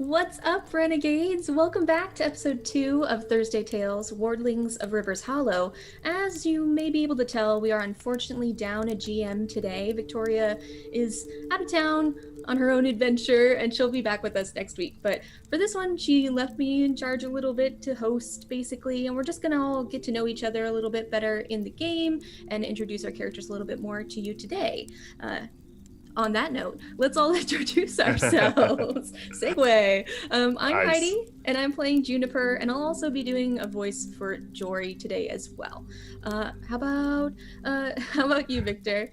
What's up, Renegades? Welcome back to episode 2 of Thursday Tales, Wardlings of Rivers Hollow. As you may be able to tell, we are unfortunately down a GM today. Victoria is out of town on her own adventure, and she'll be back with us next week. But for this one, she left me in charge a little bit to host, basically, and we're just gonna all get to know each other a little bit better in the game and introduce our characters a little bit more to you today. On that note, let's all introduce ourselves. Segue. I'm Nice. Heidi, and I'm playing Juniper, and I'll also be doing a voice for Jory today as well. How about you, Victor?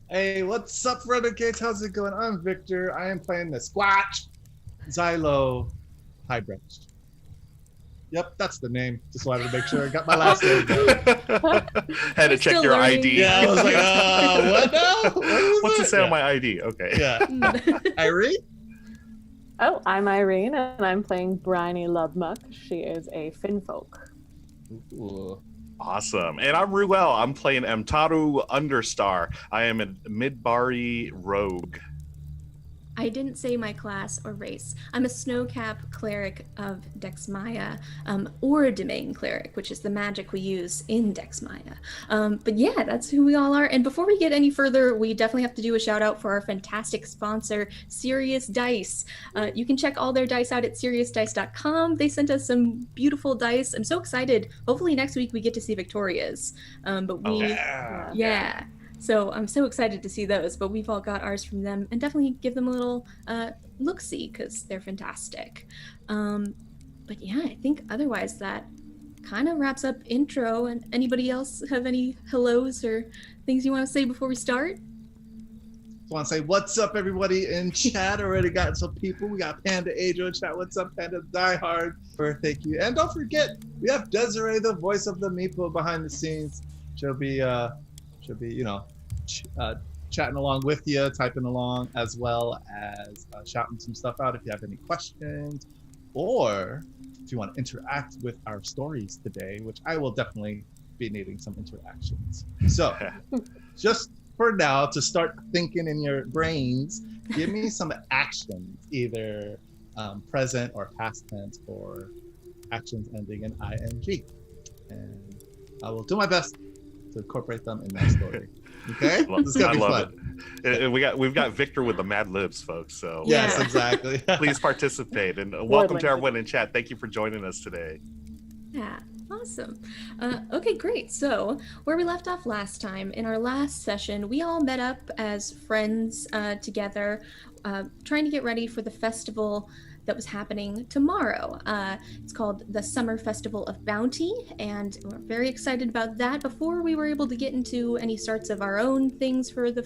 Hey, what's up, Renegades? How's it going? I'm Victor. I am playing the Squatch Xylo Hybrid. Yep, that's the name. Just wanted to make sure I got my last name right. Had to check Still your learning. ID. Yeah, I was like, what now? What's it say on my ID? Okay. Yeah. Irene? Oh, I'm Irene, and I'm playing Bryony Lovemuck. She is a Finfolk. Ooh. Awesome. And I'm Ruel. I'm playing Mtaru Understar. I am a Midbari rogue. I didn't say my class or race. I'm a snowcap cleric of Dexmaya, or a domain cleric, which is the magic we use in Dexmaya. But yeah, that's who we all are. And before we get any further, we definitely have to do a shout out for our fantastic sponsor, Serious Dice. You can check all their dice out at seriousdice.com. They sent us some beautiful dice. I'm so excited. Hopefully next week we get to see Victoria's. Yeah. So I'm so excited to see those, but we've all got ours from them, and definitely give them a little look-see because they're fantastic. But yeah, I think otherwise that kind of wraps up intro. And anybody else have any hellos or things you want to say before we start? Just want to say, what's up, everybody in chat? Already got some people. We got Panda Adro in chat. What's up, Panda Diehard? Thank you. And don't forget, we have Desiree, the voice of the Meepo behind the scenes. She'll be chatting along with you, typing along, as well as shouting some stuff out if you have any questions, or if you want to interact with our stories today, which I will definitely be needing some interactions. So just for now, to start thinking in your brains, give me some actions, either present or past tense, or actions ending in ing, and I will do my best to incorporate them in my story. Okay, this is gonna be fun. We've got Victor with the Mad Libs, folks. So Yes, Yeah. exactly. please participate, and welcome to Wardlings. everyone in chat. Thank you for joining us today. Yeah, awesome. Okay, great. So, where we left off last time, in our last session, we all met up as friends together, trying to get ready for the festival that was happening tomorrow. It's called the Summer Festival of Bounty, and we're very excited about that. Before we were able to get into any starts of our own things for the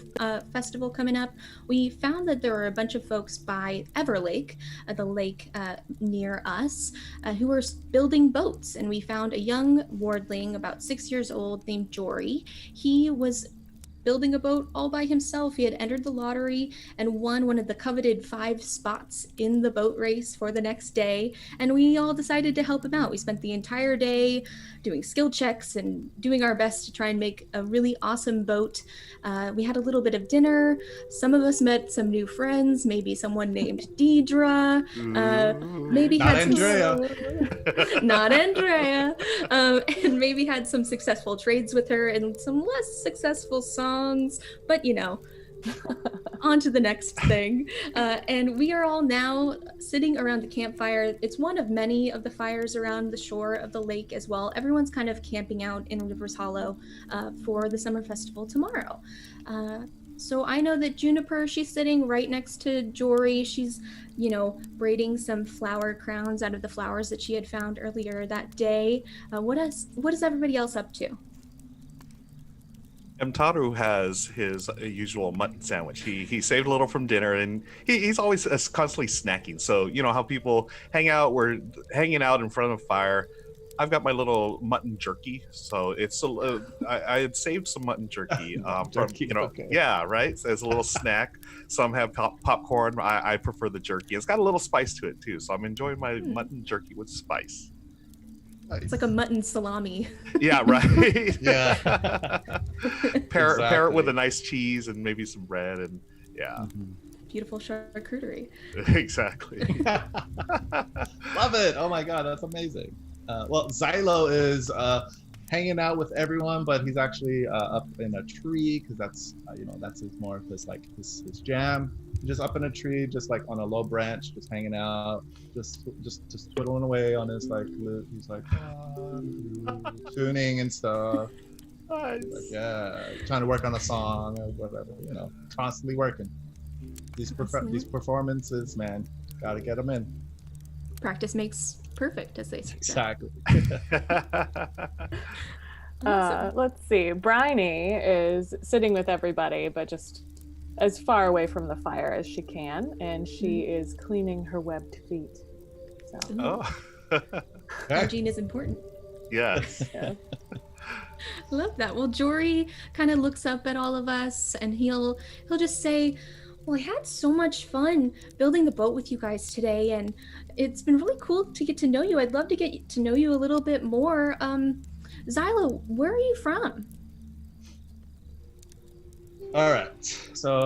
festival coming up, we found that there were a bunch of folks by Everlake, the lake near us, who were building boats, and we found a young wardling about 6 years old named Jory. He was building a boat all by himself. He had entered the lottery and won one of the coveted 5 spots in the boat race for the next day, and we all decided to help him out. We spent the entire day doing skill checks and doing our best to try and make a really awesome boat. We had a little bit of dinner. Some of us met some new friends, maybe someone named Deidre, maybe Not had Andrea. not Andrea, and maybe had some successful trades with her and some less successful songs, but on to the next thing. And we are all now sitting around the campfire. It's one of many of the fires around the shore of the lake as well. Everyone's kind of camping out in Rivers Hollow for the summer festival tomorrow. So I know that Juniper, she's sitting right next to Jory. She's, braiding some flower crowns out of the flowers that she had found earlier that day. What is everybody else up to? Mtaru has his usual mutton sandwich. He saved a little from dinner, and he's always constantly snacking. So you know how people hang out. We're hanging out in front of a fire. I've got my little mutton jerky, so it's I had saved some mutton jerky Jerky, from okay. yeah, right. So as a little snack. Some have popcorn. I prefer the jerky. It's got a little spice to it too, so I'm enjoying my mutton jerky with spice. It's like a mutton salami. Yeah, right. Yeah. Pair it with Exactly. a nice cheese and maybe some bread, and yeah. Mhm. beautiful charcuterie. Exactly. Love it. Oh my god, that's amazing. Well, Xylo is hanging out with everyone, but he's actually up in a tree because that's that's his more of his like his jam. Just up in a tree, just like on a low branch, just hanging out, just twiddling away on his like lute. He's like tuning and stuff. Nice. Like, yeah, trying to work on a song or whatever, constantly working. These performances, man, gotta get them in. Practice makes perfect, as they say. Exactly. Awesome. Let's see. Bryony is sitting with everybody, but just as far away from the fire as she can, and she is cleaning her webbed feet. So. Oh. Hygiene is important. Yes. Yeah. Love that. Well, Jory kind of looks up at all of us, and he'll just say, "Well, I had so much fun building the boat with you guys today, and it's been really cool to get to know you. I'd love to get to know you a little bit more. Xylo, where are you from?" All right. So,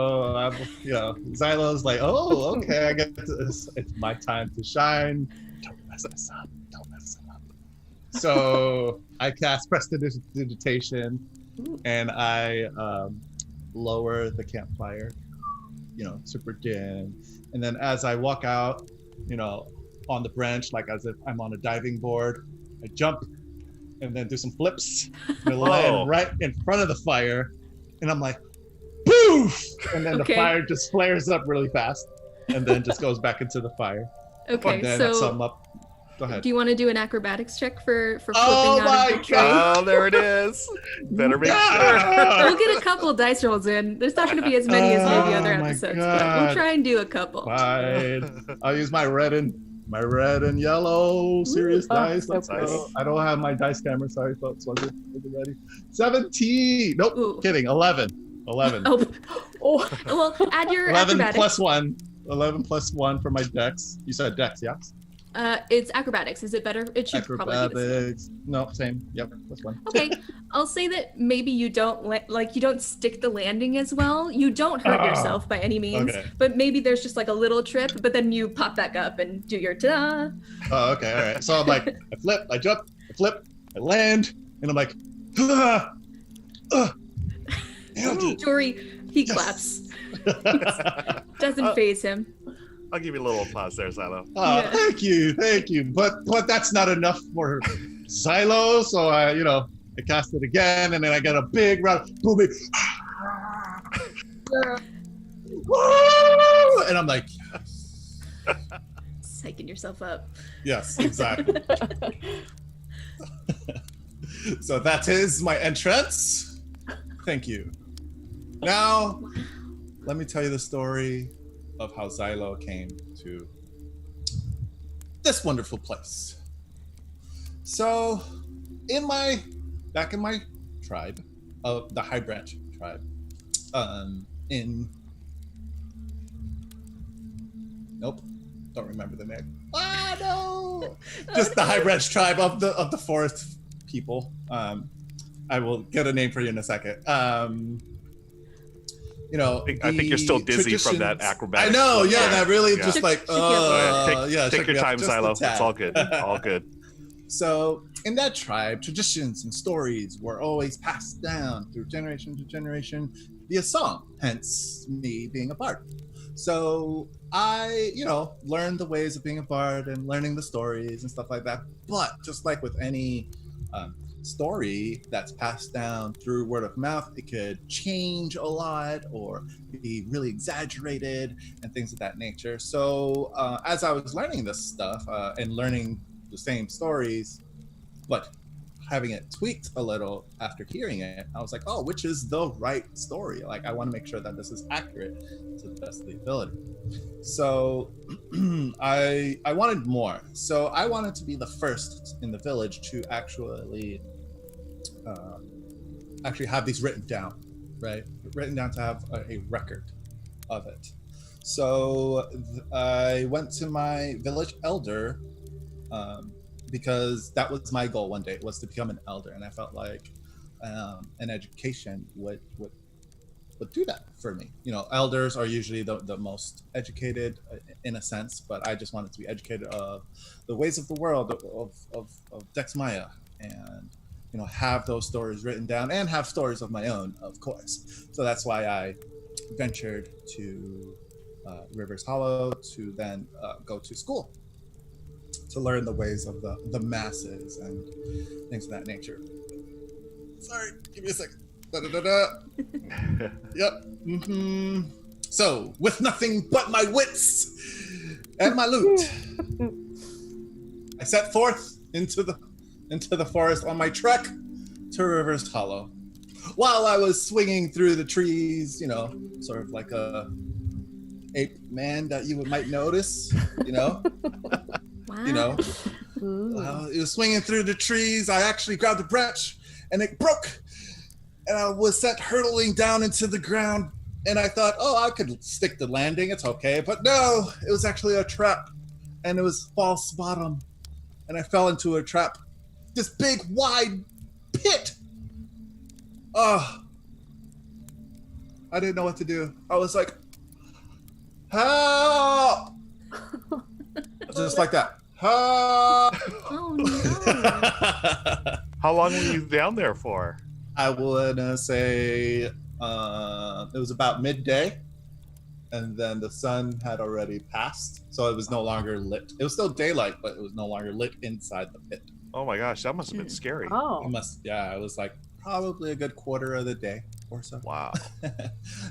Xylo's like, oh, okay, I get this. It's my time to shine. Don't mess us up. Don't mess us up. So I cast Prestidigitation, and I lower the campfire, super dim. And then as I walk out, on the branch, like as if I'm on a diving board, I jump and then do some flips and land right in front of the fire. And I'm like, poof! And then the fire just flares up really fast and then just goes back into the fire. Okay, and then so I sum up. Go ahead. Do you want to do an acrobatics check for flipping Oh out of the tree? Oh, there it is. Better make sure. We'll get a couple dice rolls in. There's not going to be as many as maybe other my episodes, but God. we'll try and do a couple. Fine. I'll use my red and yellow serious dice. so Let's pretty. go. I don't have my dice camera. Sorry, folks. Was it ready? 17. Nope. Ooh. Kidding. 11. 11. Oh, Oh, well, add your 11 acrobatics. plus 1. 11 plus 1 for my dex. You said dex, yes? It's acrobatics. Is it better? It should probably be the same. Acrobatics. No, same. Yep, plus 1. Okay, I'll say that maybe you don't you don't stick the landing as well. You don't hurt yourself by any means, Okay. but maybe there's just like a little trip, but then you pop back up and do your ta-da. Oh, okay. All right. So I'm like, I flip, I jump, I flip, I land, and I'm like, nailed it. Jory, he Yes. claps. Doesn't phase him. I'll give you a little applause there, Xylo. Oh, Yeah. thank you. But that's not enough for Xylo, so I cast it again, and then I got a big round, booming, woo! And I'm like, Psyching yourself up. yes, exactly. So that is my entrance. Thank you. Now, let me tell you the story of how Xylo came to this wonderful place. So, back in my tribe, the High Branch tribe, nope, don't remember the name. Ah, no! Just the High Branch tribe of the forest people. I will get a name for you in a second. I think you're still dizzy from that acrobatic. I know, flip. yeah, that really Yeah. just like, Shook you up. Take shook your me up time, just a Xylo. tad. It's all good. All good. So, in that tribe, traditions and stories were always passed down through generation to generation via song, hence me being a bard. So, I, learned the ways of being a bard and learning the stories and stuff like that. But just like with any story that's passed down through word of mouth, it could change a lot or be really exaggerated and things of that nature. So as I was learning this stuff and learning the same stories, but having it tweaked a little after hearing it, I was like, oh, which is the right story? Like, I want to make sure that this is accurate to the best of the ability. So I wanted more. So I wanted to be the first in the village to actually have these written down, right? Written down to have a record of it. So I went to my village elder because that was my goal one day, was to become an elder, and I felt like an education would would do that for me. Elders are usually the most educated in a sense, but I just wanted to be educated of the ways of the world of Dex Maya, and have those stories written down and have stories of my own, of course. So that's why I ventured to Rivers Hollow to then go to school to learn the ways of the masses and things of that nature. Sorry, give me a second. Yep. So, with nothing but my wits and my loot, I set forth into the forest on my trek to Rivers Hollow. While I was swinging through the trees, sort of like a ape man that you might notice, Wow. It was swinging through the trees. I actually grabbed a branch and it broke. And I was sent hurtling down into the ground. And I thought, I could stick the landing. It's okay. But no, it was actually a trap. And it was false bottom. And I fell into a trap. This big, wide pit. I didn't know what to do. I was like, help! Just like that. Help! Oh no. How long were you down there for? I would say it was about midday, and then the sun had already passed, so it was no longer lit. It was still daylight, but it was no longer lit inside the pit. Oh my gosh, that must have been scary. Oh. It was like probably a good quarter of the day or so. Wow.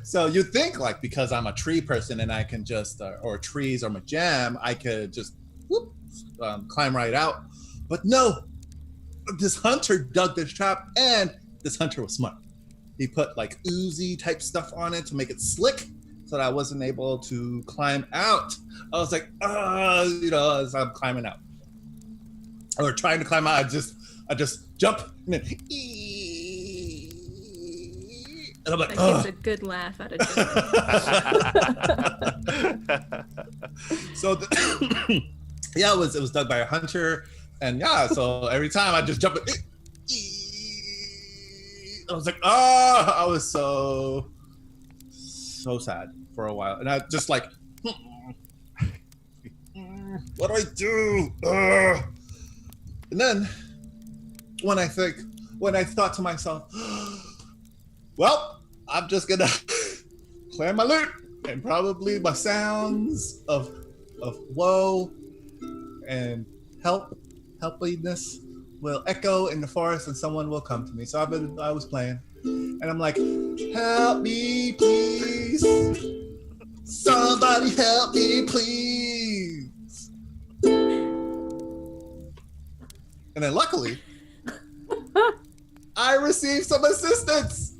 So you'd think because I'm a tree person and I can just, or trees are my jam, I could just climb right out. But no, this hunter dug this trap, and this hunter was smart. He put oozy type stuff on it to make it slick so that I wasn't able to climb out. I was like, as I'm climbing out or trying to climb out, I just jump and then, and I'm like, That gives a good laugh out of Jimmy. So it was dug by a hunter, and so every time I just jump it. I was like, I was so sad for a while. And I just what do I do? And then when I thought to myself, well, I'm just gonna clear my loot, and probably my sounds of woe and helpiness will echo in the forest, and someone will come to me. So I was playing, and I'm like, help me, please. Somebody help me, please. And then luckily, I received some assistance.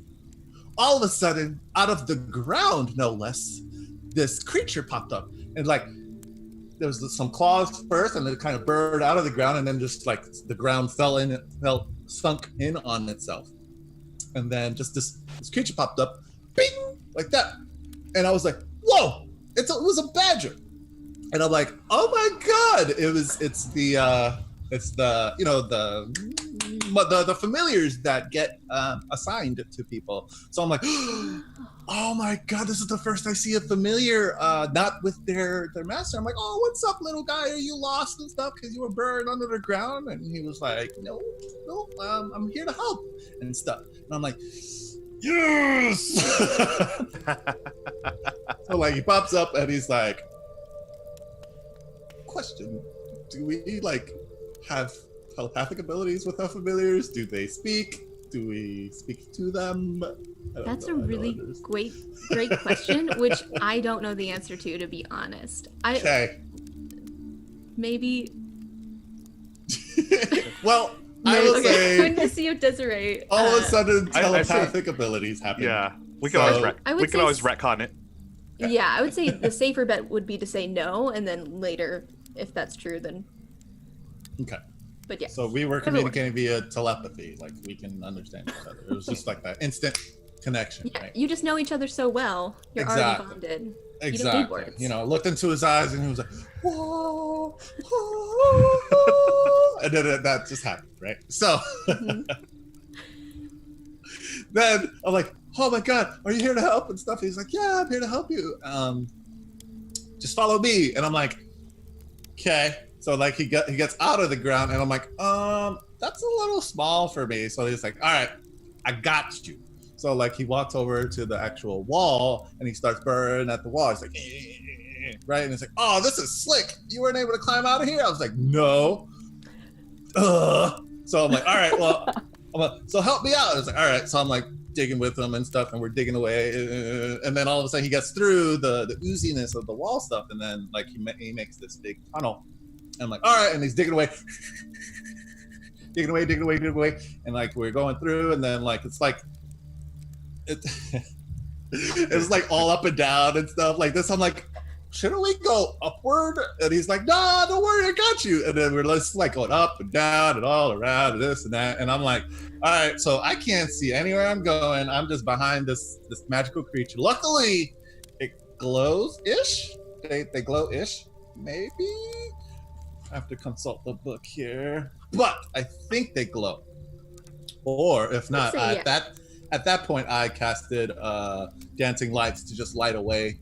All of a sudden, out of the ground, no less, this creature popped up, and there was some claws first, and then it kind of burrowed out of the ground, and then just the ground sunk in on itself. And then just this creature popped up, bing, like that. And I was like, whoa, it was a badger. And I'm like, oh my God, it's the familiars that get assigned to people. So I'm like, oh my God, this is the first I see a familiar not with their master. I'm like, oh, what's up, little guy? Are you lost and stuff because you were buried under the ground? And he was like, no, I'm here to help and stuff. And I'm like, yes. So he pops up and he's like, question, do we have telepathic abilities with our familiars? Do they speak? Do we speak to them? That's a really great question, which I don't know the answer to be honest. Okay. Maybe. Well, I will say. I'm going to see if Desiree. All of a sudden, telepathic abilities happen. Yeah, we can always retcon it. Yeah, I would say the safer bet would be to say no, and then later, if that's true, then. Okay. But yeah. So we were communicating via telepathy, we can understand each other. It was just that instant connection. Yeah, right? you just know each other so well. You're already bonded. Exactly. You don't need words. Looked into his eyes and he was like, whoa, whoa. And then that just happened, right? So, then I'm like, oh my God, are you here to help and stuff? He's like, yeah, I'm here to help you. Just follow me. And I'm like, okay. So like he gets out of the ground and I'm like, that's a little small for me. So he's like, all right, I got you. So like he walks over to the actual wall and he starts burning at the wall. He's like, right? And it's like, oh, this is slick. You weren't able to climb out of here? I was like, no. So I'm like, all right, well, so help me out. I was like, all right. So I'm like digging with him and stuff, and we're digging away. And then all of a sudden he gets through the ooziness of the wall stuff. And then like he makes this big tunnel. And I'm like, all right. And he's digging away. digging away. And like we're going through, and then like it's like it's like all up and down and stuff like this. I'm like, shouldn't we go upward? And he's like, no, don't worry, I got you. And then we're just like going up and down and all around and this and that. And I'm like, all right, so I can't see anywhere I'm going. I'm just behind this magical creature. Luckily, it glows-ish. They glow-ish, maybe. I have to consult the book here. But I think they glow. Or if not, at that point, I casted dancing lights to just light away,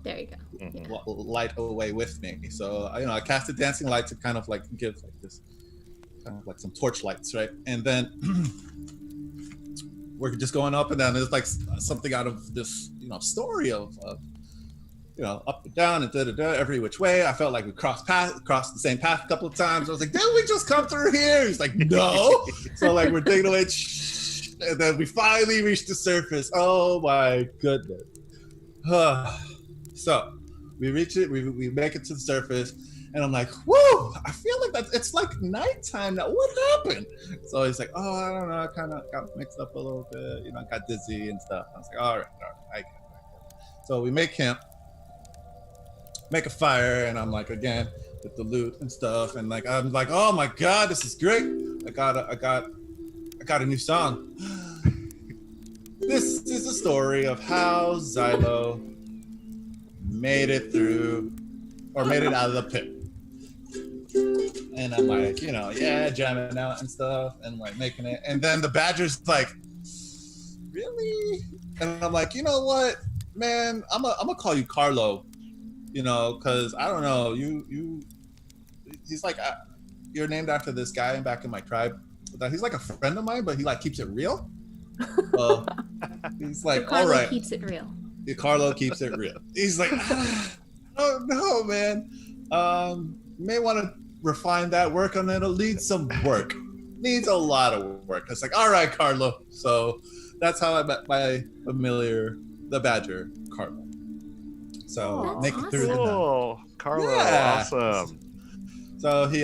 There you go. Yeah. Light away with me. So, I casted dancing light to kind of like give like this, kind of like some torch lights, right? And then we're just going up and down. There's like something out of this, story of up and down and every which way. I felt like we crossed the same path a couple of times. I was like, didn't we just come through here? He's like, no. So like we're digging away, and then we finally reached the surface. Oh my goodness. So we reach it, we make it to the surface, and I'm like, whoa, I feel like it's like nighttime now. What happened? So he's like, oh, I don't know, I kind of got mixed up a little bit, I got dizzy and stuff. I was like, all right, I get it. So we make camp, make a fire, and I'm like, again, with the loot and stuff, and like I'm like, oh my God, this is great. I got a new song. This is the story of how Xylo made it through, or made it out of the pit. And I'm like, jamming out and stuff, and like making it. And then the badger's like, really? And I'm like, you know what, man? I'm gonna call you Carlo, because I don't know, he's like, you're named after this guy back in my tribe. He's like a friend of mine, but he like keeps it real. He's like, all right. Keeps it real. Carlo keeps it real. He's like, oh no, man. You may want to refine that, work on it. It'll need some work. Needs a lot of work. It's like, all right, Carlo. So that's how I met my familiar, the badger, Carlo. So That's make it through the night. Cool. Carlo, Yeah. awesome. So he,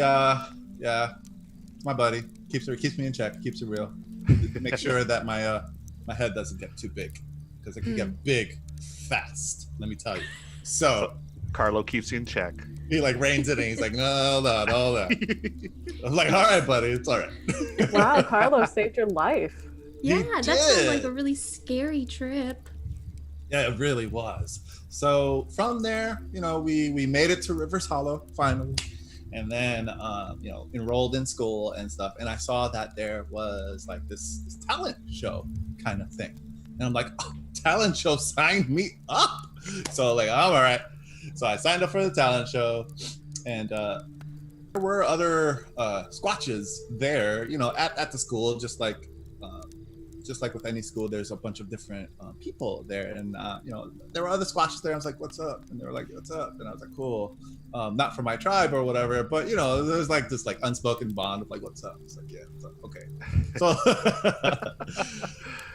my buddy, keeps me in check, keeps it real. Make sure that my head doesn't get too big, because it can get big fast. Let me tell you. So Carlo keeps you in check. he like reins it in. He's like, no, hold on. I'm like, all right, buddy, it's all right. Wow, Carlos saved your life. Yeah, He that sounds did. like a really scary trip. Yeah, it really was. So from there, we made it to Rivers Hollow finally, and then enrolled in school and stuff. And I saw that there was like this talent show kind of thing, and I'm like, oh, talent show, sign me up. So like, I'm all right. So I signed up for the talent show, and there were other squatches there, at the school, just like with any school, there's a bunch of different people there, and there were other squatches there. I was like, "What's up?" And they were like, "What's up?" And I was like, "Cool." Not for my tribe or whatever, but there's like this like unspoken bond of like, "What's up?" It's like, "Yeah, what's up?" Okay. So,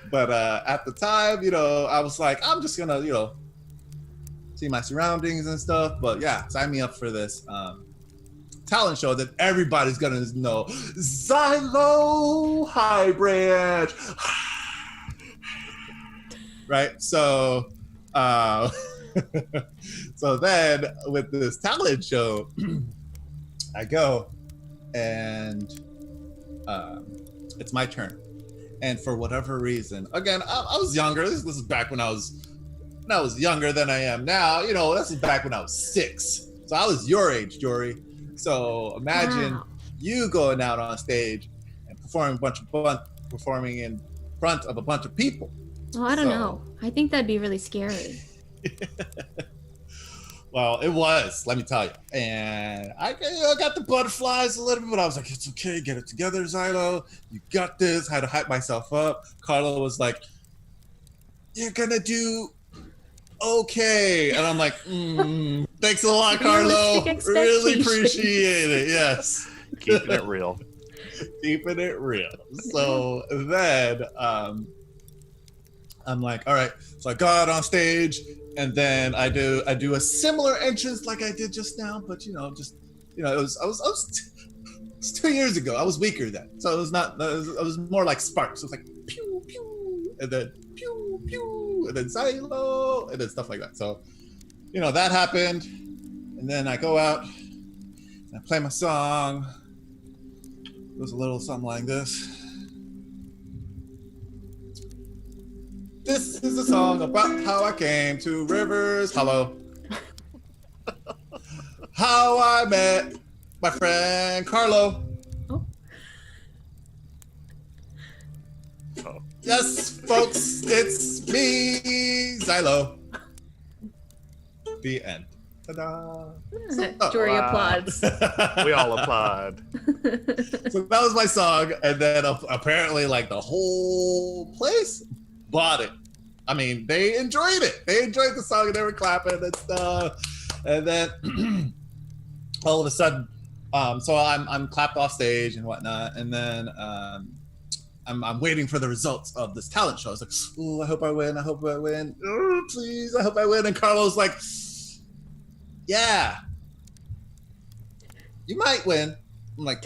but at the time, I was like, I'm just gonna, see my surroundings and stuff. But yeah, sign me up for this talent show that everybody's gonna know. Xylo High Branch. Right? So so then with this talent show, I go and it's my turn. And for whatever reason, again, I was younger. This is back when I was younger than I am now. This is back when I was 6. So I was your age, Jory. So imagine you going out on stage and performing in front of a bunch of people. Oh, I don't know. I think that'd be really scary. Well, it was, let me tell you. And I got the butterflies a little bit, but I was like, it's okay, get it together, Xylo. You got this. I had to hype myself up. Carlo was like, you're gonna do okay. And I'm like, thanks a lot, Carlo. Really appreciate it. Yes. Keeping it real. Keeping it real. So then I'm like, all right. So I got on stage, and then I do a similar entrance like I did just now, but it was 2 years ago. I was weaker then, so it was not. It was more like sparks. It was like pew pew, and then pew pew, and then Xylo, and then stuff like that. So, that happened, and then I go out and I play my song. It was a little something like this. This is a song about how I came to Rivers Hollow. How I met my friend Carlo. Oh. Oh. Yes, folks, it's me, Xylo. The end. Ta-da. Jory applauds. We all applaud. So that was my song, and then apparently, like, the whole place bought it. I mean, they enjoyed it. They enjoyed the song, and they were clapping and stuff. And then all of a sudden, so I'm clapped off stage and whatnot, and then I'm waiting for the results of this talent show. I was like, oh, I hope I win. I hope I win. Oh, please, I hope I win. And Carlo's like, yeah, you might win. I'm like,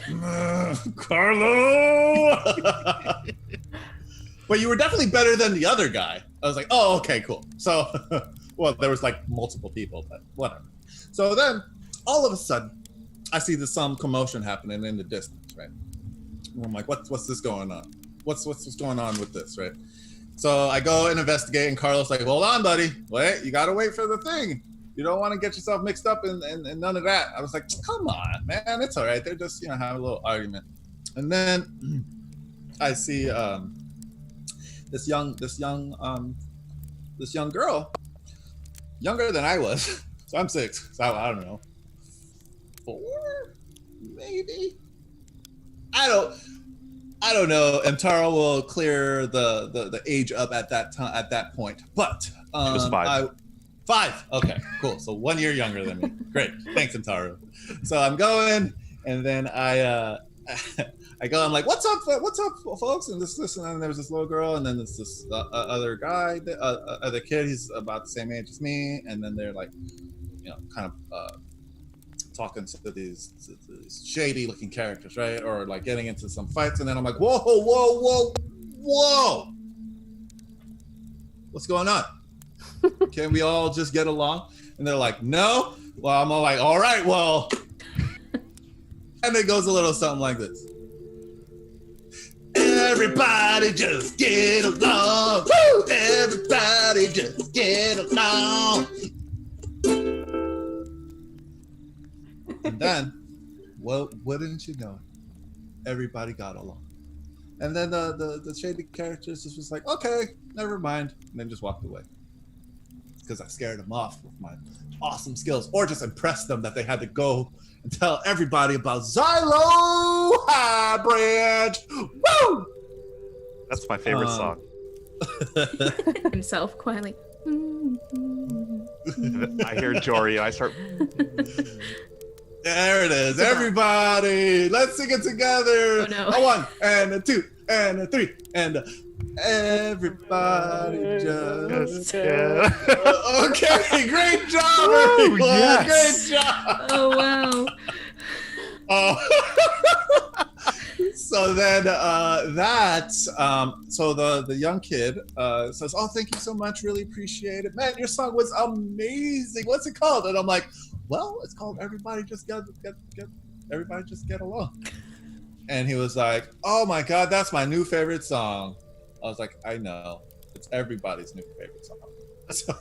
Carlo. But you were definitely better than the other guy. I was like, oh, okay, cool. So, well, there was like multiple people, but whatever. So then, all of a sudden, I see some commotion happening in the distance, right? And I'm like, what's this going on? What's going on with this, right? So I go and investigate, and Carlos like, hold on, buddy. Wait, you gotta wait for the thing. You don't want to get yourself mixed up in none of that. I was like, come on, man, it's all right. They're just having a little argument. And then I see this young girl, younger than I was. So I'm 6. So I don't know, 4 maybe. I don't know. And Tara will clear the age up at that time, at that point. But She was 5. 5. Okay, cool. So 1 year younger than me. Great. Thanks, Antaro. So I'm going, and then I go. I'm like, "What's up, folks?" And this, and then there was this little girl, and then there's this other guy, other kid. He's about the same age as me, and then they're like, kind of talking to these shady-looking characters, right? Or like getting into some fights, and then I'm like, "Whoa! What's going on? Can we all just get along?" And they're like, "No." Well, I'm all like, "All right, well." And it goes a little something like this. Everybody just get along. Woo! Everybody just get along. And then, well, wouldn't you know it? Everybody got along. And then the shady characters just was like, okay, never mind. And then just walked away. Because I scared them off with my awesome skills, or just impressed them that they had to go and tell everybody about Xylo High Branch. Woo! That's my favorite song. Himself quietly. I hear Jory and I start. There it is. Everybody, let's sing it together. Oh, no. A 1 and a 2 and a 3 and everybody just. Yeah. Okay, great job, Woo, everyone. yes. Great job. Oh wow. So then so the young kid says, "Oh, thank you so much. Really appreciate it, man. Your song was amazing. What's it called?" And I'm like, "Well, it's called Everybody Just Get Everybody Just Get Along." And he was like, "Oh my God, that's my new favorite song." I was like, "I know, it's everybody's new favorite song." So,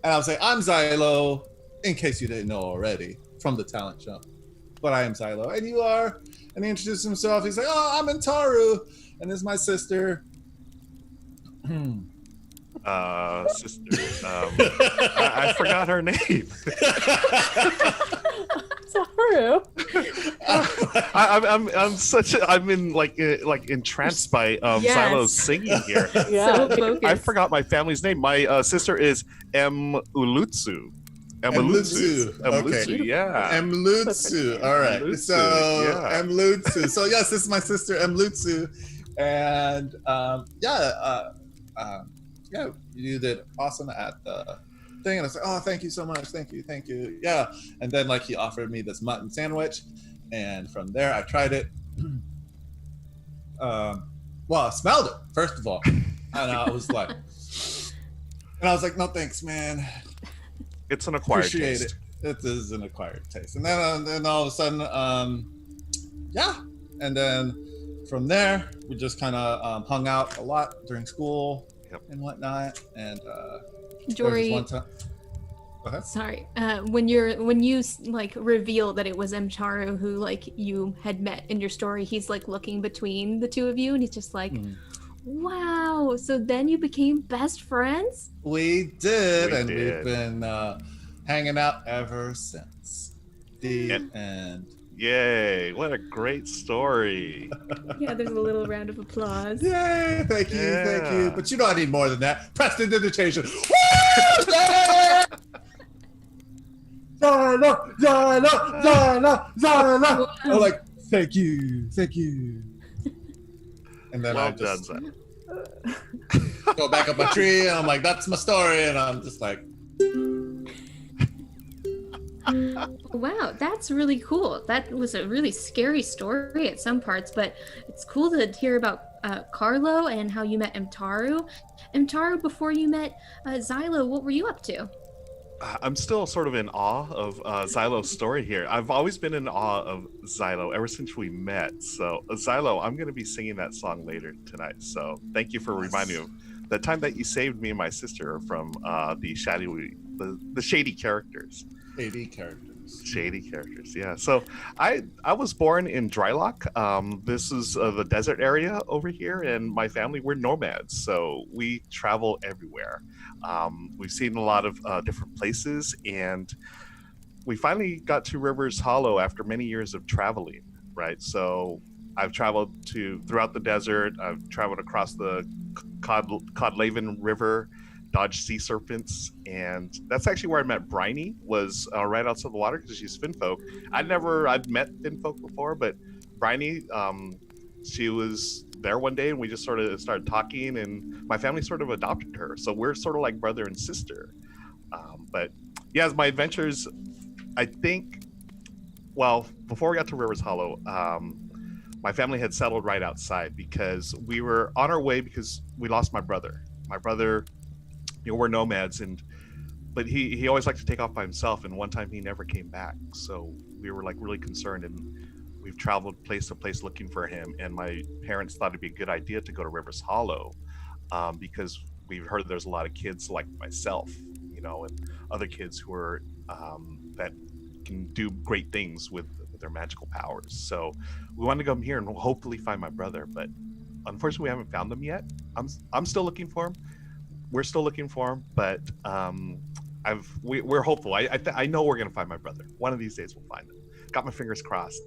and I was like, "I'm Xylo, in case you didn't know already, from the talent show. But I am Xylo, and you are." And he introduced himself. He's like, "Oh, I'm Antaru, and this is my sister." Sister. I forgot her name. Saharu. I'm in like entranced by Yes. Xylo's singing here. Yeah. So focused. I forgot my family's name. My sister is Ulutsu. Emlutsu. Okay. Yeah. Emlutsu. All right. Emlutsu, So yeah. Emlutsu. So yes, this is my sister Emlutsu, and you did awesome at the thing, and I was like, oh, thank you so much, thank you. Yeah, and then like he offered me this mutton sandwich, and from there I tried it. Well, I smelled it first of all, and I was like, no thanks, man. It's an acquired Appreciate taste. it. It is an acquired taste. And then all of a sudden, and then from there we just kind of hung out a lot during school and whatnot. And Jory, one time. Go ahead. sorry. When you like reveal that it was Mcharu who like you had met in your story, he's like looking between the two of you, and he's just like, "Wow!" So then you became best friends? We did, We did. We've been hanging out ever since. The end. Yay! What a great story. Yeah, there's a little round of applause. Yay! Thank you, thank you. Yeah. But you know I need more than that. Prestidigitation. Woo! Yeah! Zyla. I'm like, thank you. And then I Well just done, go back up my tree, and I'm like, that's my story, and I'm just like, Wow, that's really cool. That was a really scary story at some parts, but it's cool to hear about Carlo and how you met Mtaru. Mtaru, before you met Xylo, what were you up to? I'm still sort of in awe of Xylo's story here. I've always been in awe of Xylo ever since we met. So, Xylo, I'm going to be singing that song later tonight. So, thank you for reminding me of the time that you saved me and my sister from the shady characters. Shady characters, yeah. So I was born in Drylock. This is the desert area over here, and my family, we're nomads, so we travel everywhere. We've seen a lot of different places, and we finally got to Rivers Hollow after many years of traveling, right? So I've traveled throughout the desert. I've traveled across the Codlaven River, dodged sea serpents, and that's actually where I met Bryony, was right outside the water, because she's Finfolk. I'd met Finfolk before, but Bryony, she was there one day, and we just sort of started talking, and my family sort of adopted her, so we're sort of like brother and sister. But yeah, my adventures, I think, well, before we got to Rivers Hollow, my family had settled right outside because we were on our way because we lost my brother. We're nomads, but he always liked to take off by himself, and one time he never came back, so we were like really concerned, and we've traveled place to place looking for him, and my parents thought it'd be a good idea to go to Rivers Hollow, because we've heard there's a lot of kids like myself, and other kids who are that can do great things with their magical powers. So we wanted to come here and hopefully find my brother, but unfortunately we haven't found him yet. I'm still looking for him. We're still looking for him, but we're hopeful. I know we're gonna find my brother. One of these days we'll find him. Got my fingers crossed,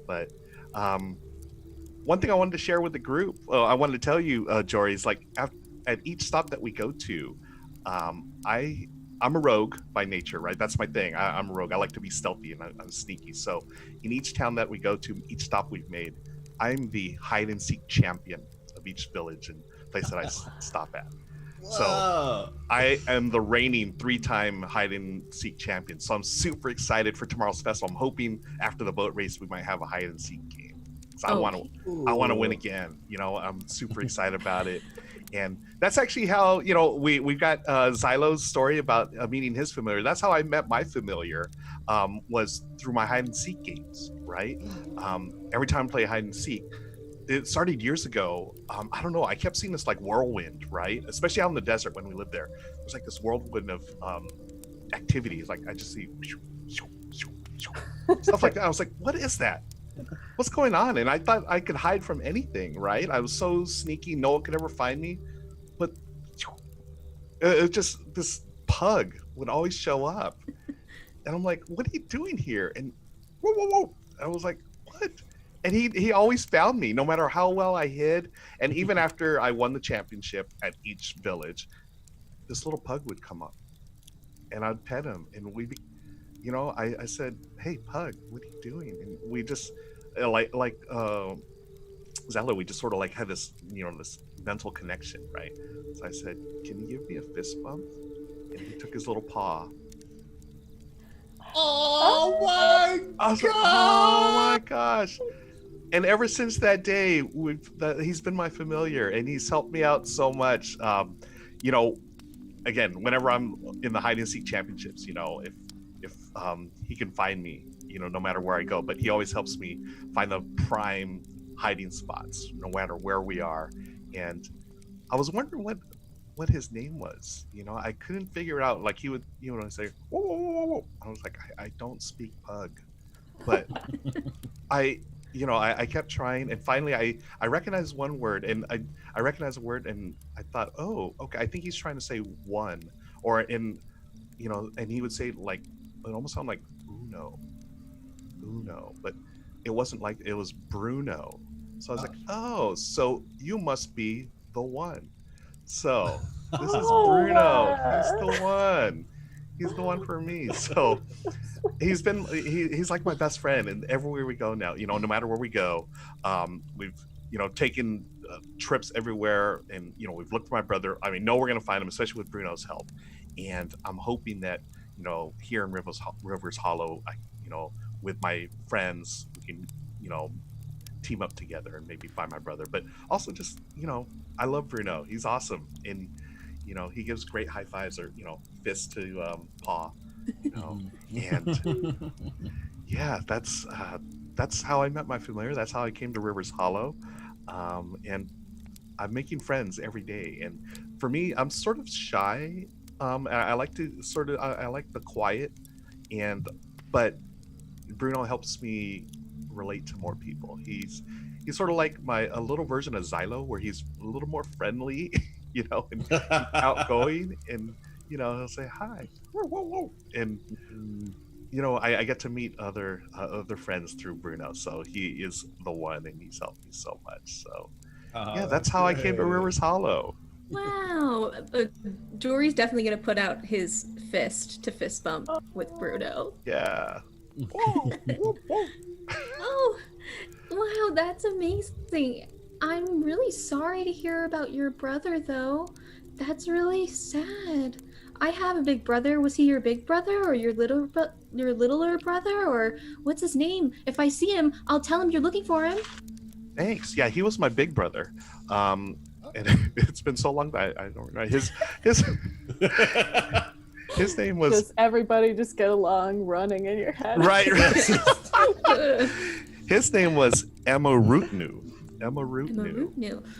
But one thing I wanted to share with the group, I wanted to tell you, Jory, is like at each stop that we go to, I'm a rogue by nature, right? That's my thing. I'm a rogue. I like to be stealthy, and I'm sneaky. So in each town that we go to, each stop we've made, I'm the hide and seek champion of each village and place that I stop at. So I am the reigning 3-time hide and seek champion. So I'm super excited for tomorrow's festival. I'm hoping after the boat race we might have a hide and seek game. So I want to win again. I'm super excited about it. And that's actually how, we've got Xylo's story about meeting his familiar. That's how I met my familiar, was through my hide and seek games, right? Every time I play hide and seek, it started years ago. I don't know. I kept seeing this like whirlwind, right? Especially out in the desert when we lived there. There's like this whirlwind of activities. Like I just see stuff like that. I was like, what is that? What's going on? And I thought I could hide from anything, right? I was so sneaky. No one could ever find me. it just this pug would always show up, and I'm like, "What are you doing here?" And whoa, whoa, whoa! I was like, "What?" And he always found me, no matter how well I hid. And even after I won the championship at each village, this little pug would come up, and I'd pet him, and I said, "Hey, pug, what are you doing?" And we just like Zelda, we just sort of like had this, this mental connection, right? So I said, "Can you give me a fist bump?" And he took his little paw. Oh my I was like, "Oh my gosh!" And ever since that day, he's been my familiar, and he's helped me out so much. You know, again, whenever I'm in the hide and seek championships, if he can find me, no matter where I go, but he always helps me find the prime hiding spots, no matter where we are. And I was wondering what his name was. I couldn't figure it out. Like he would, say, "Whoa, whoa, whoa, whoa." I was like, I don't speak pug, but I. I kept trying, and finally I recognized one word, and I recognized a word, and I thought, oh, okay, I think he's trying to say one, or and he would say like, it almost sounded like Uno, but it wasn't like, it was Bruno. So I was like, oh, so you must be the one. So this is Bruno. He's the one. He's the one for me. So he's like my best friend, and everywhere we go now, no matter where we go, we've taken trips everywhere, and we've looked for my brother. I mean, know we're gonna find him, especially with Bruno's help. And I'm hoping that here in Rivers Hollow, with my friends, we can team up together and maybe find my brother. But also just I love Bruno. He's awesome, and he gives great high fives, or fist to paw. And yeah, that's how I met my familiar. That's how I came to Rivers Hollow, and I'm making friends every day. And for me, I'm sort of shy. I like to I like the quiet, but Bruno helps me relate to more people. He's sort of like a little version of Xylo, where he's a little more friendly, and outgoing, and he'll say hi, whoa, whoa, whoa. And I get to meet other friends through Bruno, so he is the one, and he's helped me so much. So yeah, that's how I came to Rivers Hollow. Wow. Jory's definitely going to put out his fist to fist bump with Bruno. Yeah. Oh, wow, that's amazing. I'm really sorry to hear about your brother, though. That's really sad. I have a big brother. Was he your big brother, or your littler brother, or what's his name? If I see him, I'll tell him you're looking for him. Thanks. Yeah, he was my big brother. And it's been so long that I don't remember his name was. Does everybody just get along running in your head? Right. His name was Emma Rootnu.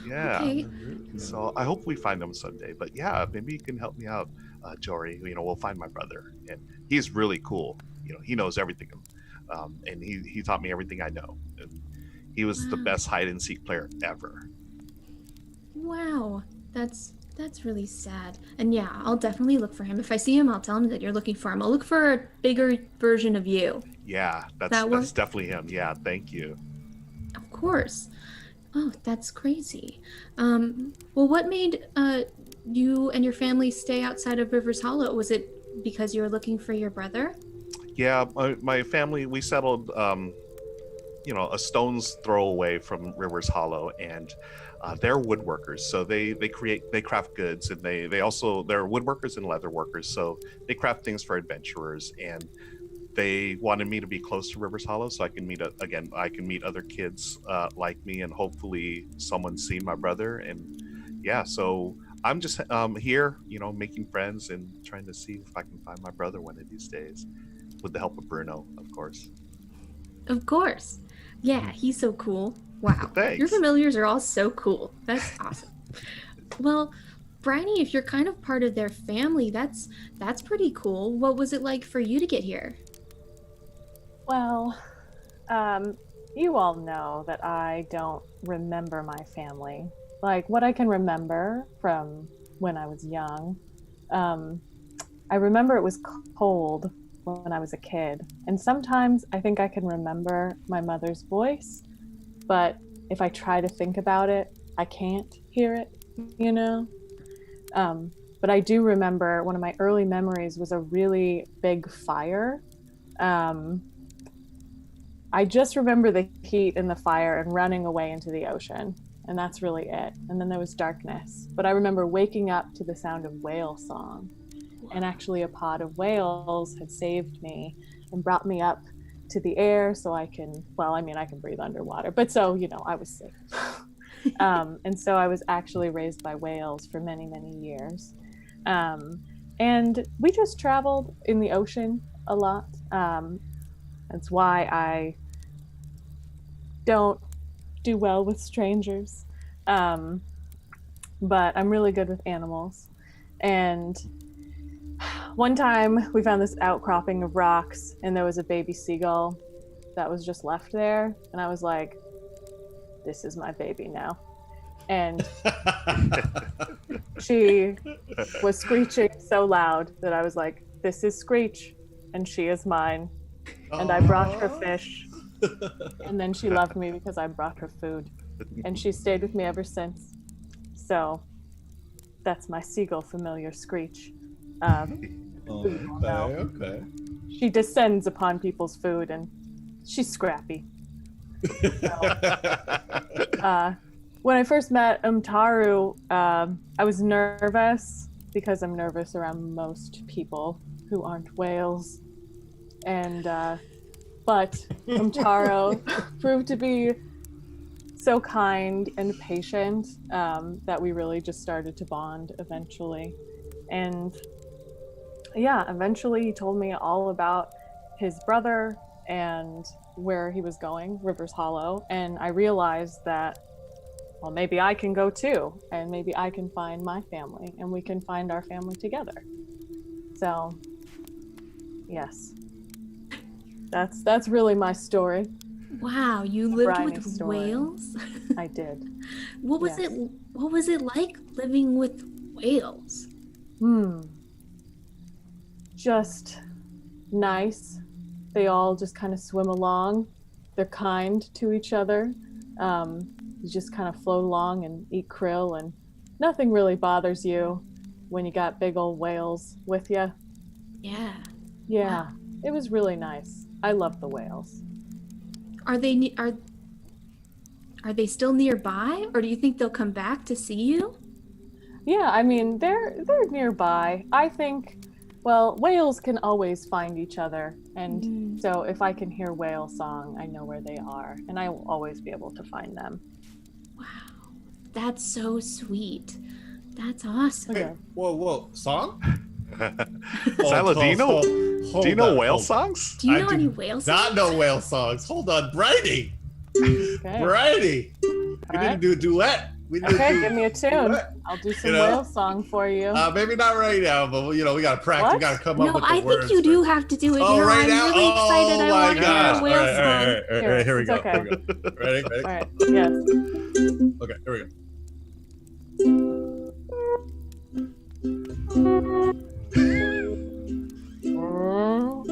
Yeah. Okay. So I hope we find him someday. But yeah, maybe you can help me out, Jory. We'll find my brother, and he's really cool. He knows everything, and he taught me everything I know. And he was the best hide and seek player ever. Wow, that's really sad. And yeah, I'll definitely look for him. If I see him, I'll tell him that you're looking for him. I'll look for a bigger version of you. Yeah, that's definitely him. Yeah, thank you. Of course. Oh, that's crazy. Well, what made you and your family stay outside of Rivers Hollow? Was it because you were looking for your brother? Yeah, my family, we settled a stone's throw away from Rivers Hollow, and they're woodworkers, so they craft goods, and they're woodworkers and leather workers, so they craft things for adventurers. And they wanted me to be close to Rivers Hollow, so I can meet other kids like me, and hopefully someone's seen my brother. And yeah, so I'm just here, making friends and trying to see if I can find my brother one of these days, with the help of Bruno, of course. Of course. Yeah, he's so cool. Wow. Thanks. Your familiars are all so cool. That's awesome. Well, Bryony, if you're kind of part of their family, that's pretty cool. What was it like for you to get here? Well, you all know that I don't remember my family. Like, what I can remember from when I was young I remember it was cold when I was a kid, and sometimes I think I can remember my mother's voice, but if I try to think about it, I can't hear it, you know? But I do remember one of my early memories was a really big fire. I just remember the heat and the fire and running away into the ocean, and that's really it. And then there was darkness. But I remember waking up to the sound of whale song, and actually a pod of whales had saved me and brought me up to the air so I can, well, I mean, I can breathe underwater, but so, you know, I was safe. And so I was actually raised by whales for many, many years. And we just traveled in the ocean a lot. That's why I don't do well with strangers. But I'm really good with animals. And one time we found this outcropping of rocks and there was a baby seagull that was just left there. And I was like, this is my baby now. And she was screeching so loud that I was like, this is Screech and she is mine. And I brought her fish. And then she loved me because I brought her food. And she stayed with me ever since. So that's my seagull familiar, Screech. Okay. She descends upon people's food and she's scrappy. So, when I first met Umtaru, I was nervous because I'm nervous around most people who aren't whales. And but Umtaro proved to be so kind and patient that we really just started to bond eventually. And yeah, eventually he told me all about his brother and where he was going, Rivers Hollow, and I realized that, well, maybe I can go too, and maybe I can find my family, and we can find our family together. So, yes, that's really my story. Wow, you lived Bryony's with story. whales? I did. What was Yes. it? What was it like living with whales? Just nice. They all just kind of swim along. They're kind to each other. You just kind of float along and eat krill, and nothing really bothers you when you got big old whales with you. Yeah. Yeah, Wow. it was really nice. I love the whales. Are they are they still nearby, or do you think they'll come back to see you? Yeah, I mean they're nearby. I think, well, whales can always find each other, and so if I can hear whale song, I know where they are, and I will always be able to find them. Wow, that's so sweet. That's awesome. Okay. Whoa. Song? Silo, do you know hold whale hold on. songs? Do you I know do any whale songs? Not know whale songs. Hold on, Brady. Okay. Brady. We need to Alright. do a duet. We need to Okay, do give me a tune. duet. I'll do some You know? whale song for you. Maybe not right now, but we gotta practice. What? We gotta come up No, with the I words. think you do first. have to do it. Oh, you know, right I'm now? really excited. I Oh want my to hear gosh! a whale All song. right, here we It's go. okay. Here we go. Ready? All right. Yes. Okay, here we go. Wow.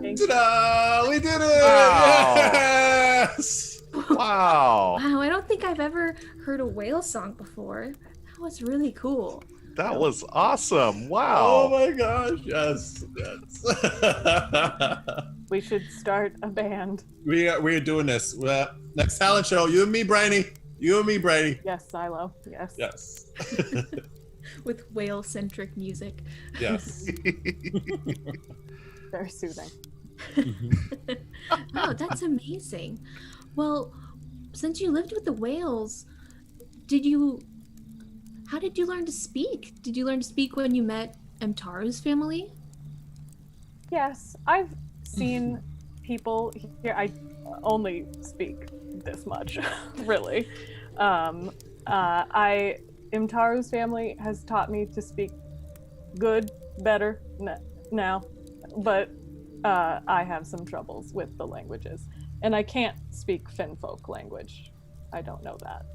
Thank you. Ta-da! We did it! Wow. Yes! Wow, Wow, I don't think I've ever heard a whale song before. That was really cool. that was awesome. Oh Wow. my gosh! Yes. We should start a band. We're doing this. Next talent show. You and me, Brady. You and me, Brady. Yes, Silo. Yes. Yes. With whale-centric music. Yes. Very soothing. Oh, that's amazing. Well, since you lived with the whales, how did you learn to speak? Did you learn to speak when you met Mtaru's family? Yes, I've seen people here. I only speak this much, really. Imtaru's family has taught me to speak good, better now, but I have some troubles with the languages. And I can't speak Finfolk language. I don't know that.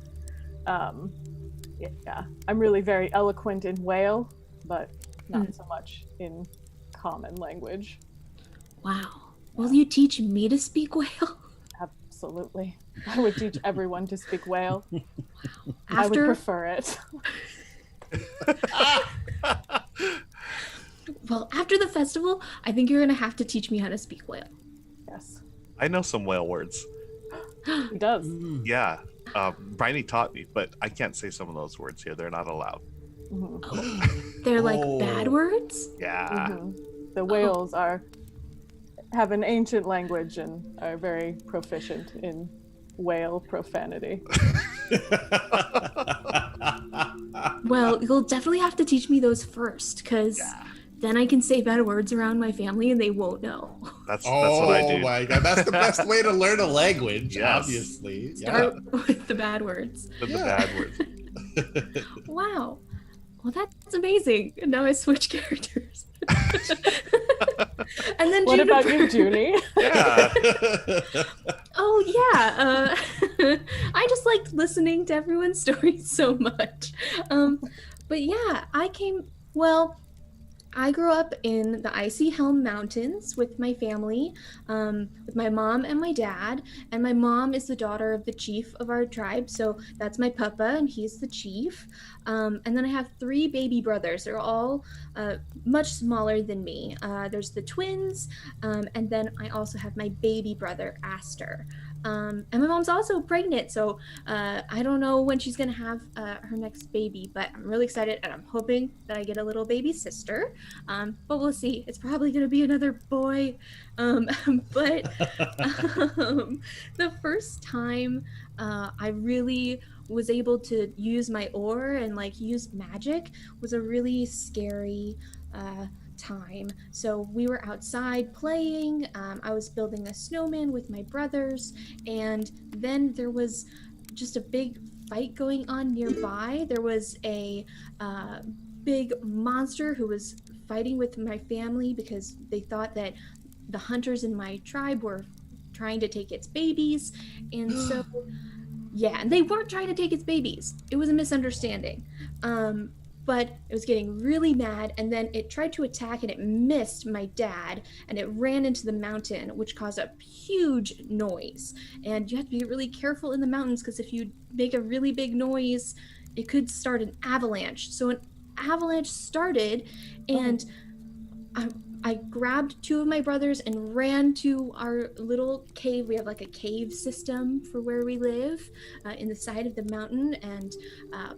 Yeah, I'm really very eloquent in whale, but not so much in common language. Wow. Will you teach me to speak whale? Absolutely. I would teach everyone to speak whale. I would After prefer it. Well, after the festival, I think you're gonna have to teach me how to speak whale. Yes, I know some whale words. he does. Yeah. Briney taught me, but I can't say some of those words here. They're not allowed. Mhm. Oh, they're like bad words? Yeah. Mhm. The whales have an ancient language and are very proficient in whale profanity. Well, you'll definitely have to teach me those first, because then I can say bad words around my family and they won't know. That's what I do. Oh my god, that's the best way to learn a language, Yes. obviously. Start with the bad words. The bad words. Wow. Well, that's amazing. And now I switch characters. And then What about Juniper. you, Junie? Yeah. Oh yeah, I just liked listening to everyone's stories so much. But yeah, I grew up in the Icy Helm Mountains with my family, with my mom and my dad. And my mom is the daughter of the chief of our tribe, so that's my papa, and he's the chief. And then I have 3 baby brothers. They're all much smaller than me. There's the twins, and then I also have my baby brother, Aster. And my mom's also pregnant, so I don't know when she's gonna have her next baby, but I'm really excited, and I'm hoping that I get a little baby sister. But we'll see. It's probably gonna be another boy. But the first time I really was able to use my ore and like use magic was a really scary time. So we were outside playing. I was building a snowman with my brothers, and then there was just a big fight going on nearby. There was a big monster who was fighting with my family because they thought that the hunters in my tribe were trying to take its babies. And so yeah, and they weren't trying to take its babies. It was a misunderstanding. But it was getting really mad, and then it tried to attack, and it missed my dad, and it ran into the mountain, which caused a huge noise. And you have to be really careful in the mountains, because if you make a really big noise, it could start an avalanche. So an avalanche started, and I grabbed 2 of my brothers and ran to our little cave. We have like a cave system for where we live in the side of the mountain, and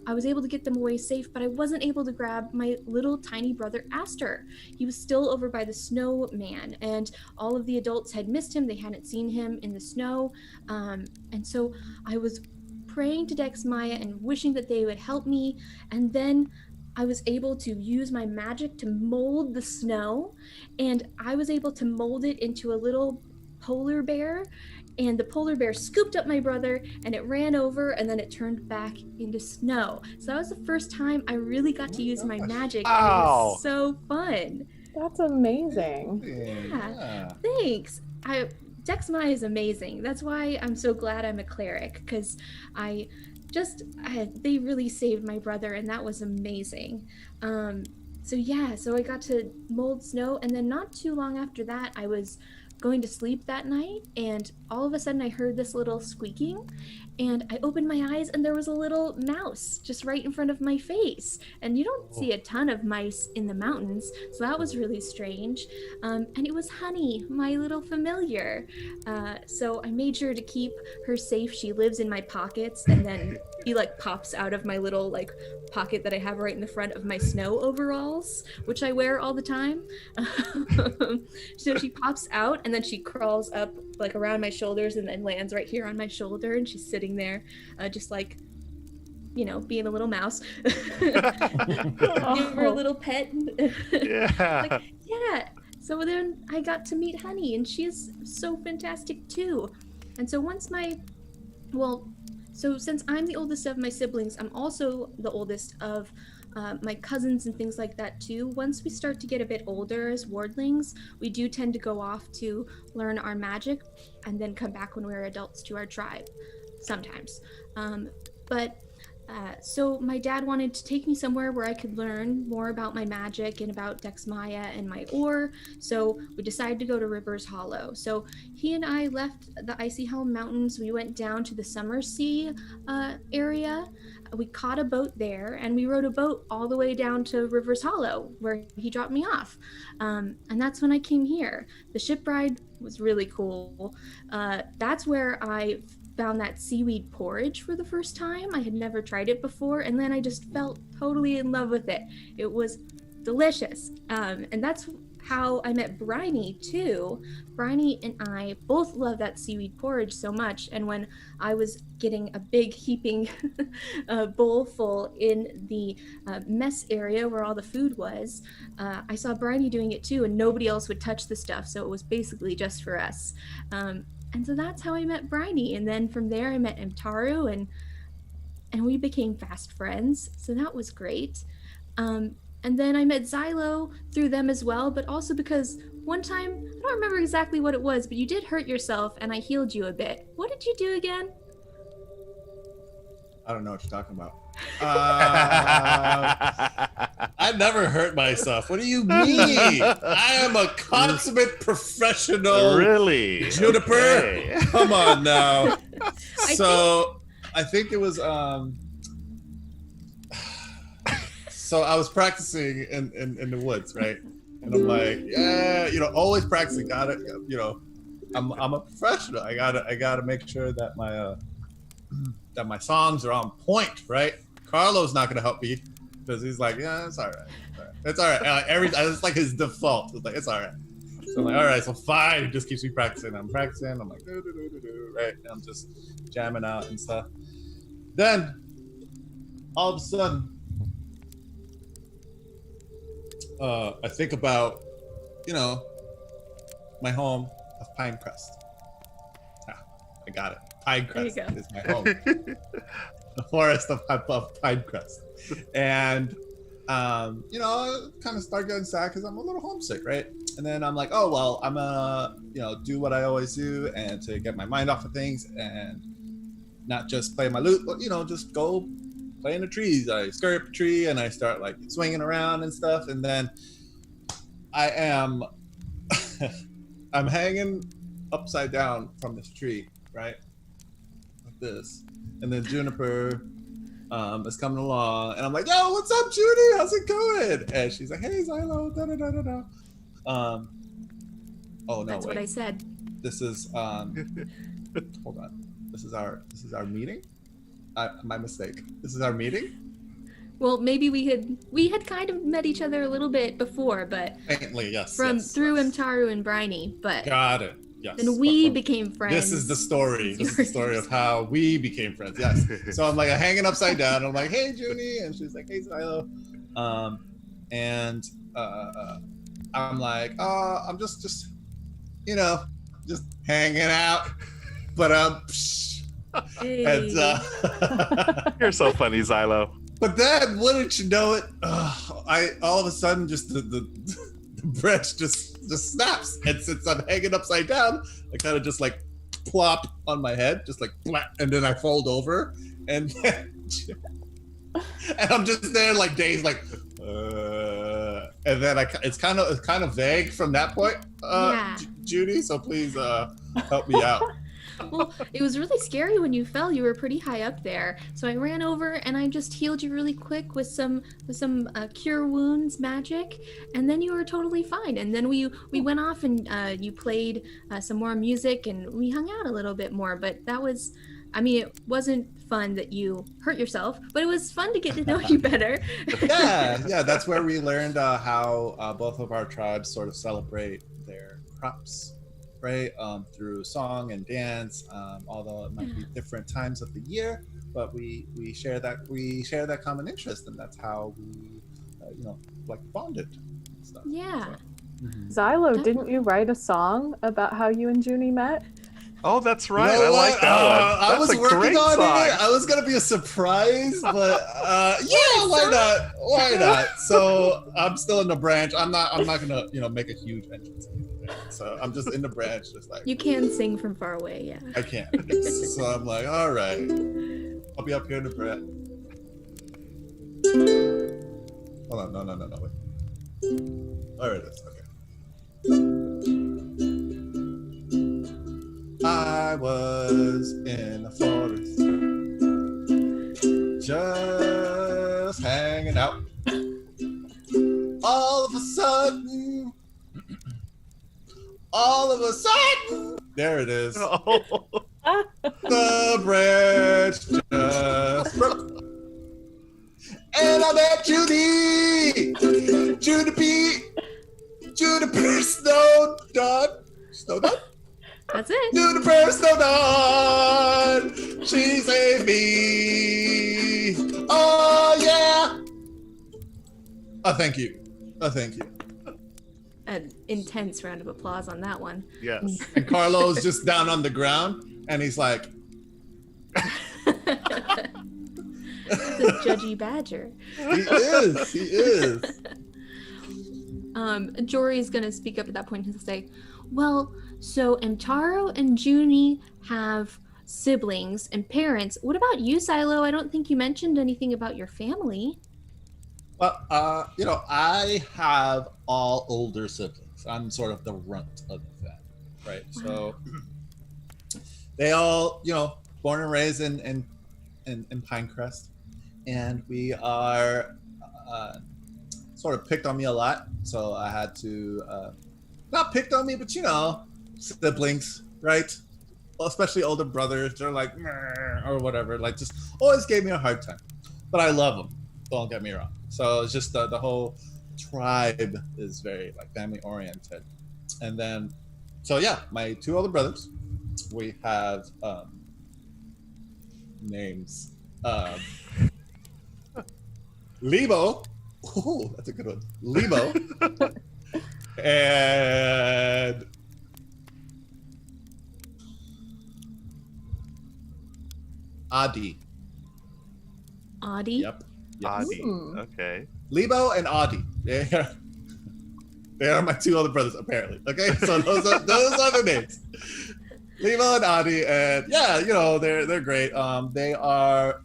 I was able to get them away safe, but I wasn't able to grab my little tiny brother Aster. He was still over by the snowman, and all of the adults had missed him. They hadn't seen him in the snow, and so I was praying to Dex Maya and wishing that they would help me, and then I was able to use my magic to mold the snow, and I was able to mold it into a little polar bear, and the polar bear scooped up my brother, and it ran over, and then it turned back into snow. So that was the first time I really got to use my magic, and it was so fun. That's amazing. Yeah. Thanks. Dex Maya is amazing. That's why I'm so glad I'm a cleric, because they really saved my brother, and that was amazing. So I got to mold snow, and then not too long after that, I was going to sleep that night, and all of a sudden I heard this little squeaking, and I opened my eyes, and there was a little mouse just right in front of my face. And you don't see a ton of mice in the mountains, so that was really strange. And it was Honey, my little familiar. So I made sure to keep her safe. She lives in my pockets, and then she like pops out of my little like pocket that I have right in the front of my snow overalls, which I wear all the time. So she pops out, and then she crawls up like around my shoulders and then lands right here on my shoulder, and she's sitting there just like, being a little mouse. Give her a little pet. Yeah. Yeah. So then I got to meet Honey, and she's so fantastic too. And so since I'm the oldest of my siblings, I'm also the oldest of my cousins and things like that too. Once we start to get a bit older as wardlings, we do tend to go off to learn our magic and then come back when we're adults to our tribe sometimes. But so my dad wanted to take me somewhere where I could learn more about my magic and about Dex Maya and my ore. So we decided to go to Rivers Hollow. So he and I left the Icy Helm Mountains. We went down to the Summer Sea area. We caught a boat there, and we rode a boat all the way down to Rivers Hollow, where he dropped me off. And that's when I came here. The ship ride was really cool. That's where I found that seaweed porridge for the first time. I had never tried it before, and then I just felt totally in love with it. It was delicious. And that's how I met Bryony too. Bryony and I both love that seaweed porridge so much, and when I was getting a big heaping bowl full in the mess area where all the food was, I saw Bryony doing it too, and nobody else would touch the stuff, so it was basically just for us. And so that's how I met Bryony, and then from there I met Mtaru, and we became fast friends, so that was great. And then I met Xylo through them as well, but also because one time, I don't remember exactly what it was, but you did hurt yourself and I healed you a bit. What did you do again? I don't know what you're talking about. I never hurt myself. What do you mean? I am a consummate professional. Really? Juniper? Okay. Come on now. I I think it was so I was practicing in the woods, right? And I'm like, yeah, always practicing. Got it, I'm a professional. I gotta make sure that my songs are on point, right? Carlo's not gonna help me because he's like, yeah, it's all right. It's all right. It's like his default. It's like, it's all right. So I'm like, all right, so fine. He just keeps me practicing. I'm practicing. I'm like, right? And I'm just jamming out and stuff. Then all of a sudden, I think about, my home of Pinecrest. I got it. Pinecrest is my home. The forest of Pinecrest. And, I kind of start getting sad because I'm a little homesick, right? And then I'm like, oh, well, I'm gonna, do what I always do and to get my mind off of things and not just play my lute, but, just go play in the trees. I scurry up a tree and I start like swinging around and stuff. And then I'm hanging upside down from this tree, right? Like this. And then Juniper is coming along and I'm like, yo, what's up, Judy? How's it going? And she's like, hey, Xylo, da da da da da. Oh no, That's wait. what I said. This is hold on. This is our meeting? My mistake. This is our meeting? Well, maybe we had kind of met each other a little bit before, but Faintly, yes. through Mtaru and Bryony, but Got it. Yes. then we became friends. This is the story. This is the story of how we became friends. Yes. So I'm like hanging upside down. I'm like, hey, Junie, and she's like, hey, Xylo. And I'm like, oh, I'm just hanging out. But Hey. and You're so funny, Xylo. but then wouldn't you know it? I all of a sudden just the branch just snaps, and since I'm hanging upside down, I kind of just like plop on my head, just like flat, and then I fold over, and then, and I'm just there like days, like, and then it's kind of vague from that point, Yeah. Judy. So please help me out. Well, it was really scary when you fell. You were pretty high up there. So I ran over and I just healed you really quick with some cure wounds magic, and then you were totally fine. And then we went off and you played some more music and we hung out a little bit more. But that was, I mean, it wasn't fun that you hurt yourself, but it was fun to get to know you better. Yeah, that's where we learned how both of our tribes sort of celebrate their crops, right? Through song and dance, although it might be different times of the year, but we share that common interest, and that's how we like bonded and stuff. Yeah. So, Xylo, didn't you write a song about how you and Junie met? Oh, that's You right. know I what? like that one. I That's was a working great on song. it. I was gonna be a surprise, but yeah, why not? Why not? So I'm still in the branch. I'm not gonna make a huge entrance. So I'm just in the branch, just like You can sing from far away, yeah. I can't. Yes. So I'm like, all right, I'll be up here in the branch. Hold on, no, wait. There it is. Okay. I was in the forest, just hanging out. All of a sudden, there it is. Oh. The branch just broke. And I met Judy Snowdon. That's it. Juniper Snowdon. She saved me. Oh yeah. Thank you. Thank you. An intense round of applause on that one. Yes. And Carlo's just down on the ground, and he's like, The judgy badger. he is. Jory's gonna speak up at that point and say, well, so Amtaro and Junie have siblings and parents. What about you, Silo? I don't think you mentioned anything about your family. Well, I have all older siblings. I'm sort of the runt of the family, right? Wow. So they all, born and raised in Pinecrest, and we are sort of picked on me a lot. So I had to not picked on me, but siblings, right? Well, especially older brothers. They're like, "Meh," or whatever, like just always gave me a hard time. But I love them. Don't get me wrong. So it's just the whole tribe is very like family oriented. And then, so yeah, my two older brothers, we have names. Lebo. Ooh, that's a good one. Lebo. And Adi. Audie? Yep. Adi. Hmm. Okay. Lebo and Adi. They are my two older brothers, apparently. Okay, so those are the names. Lebo and Adi, and yeah, they're great. They are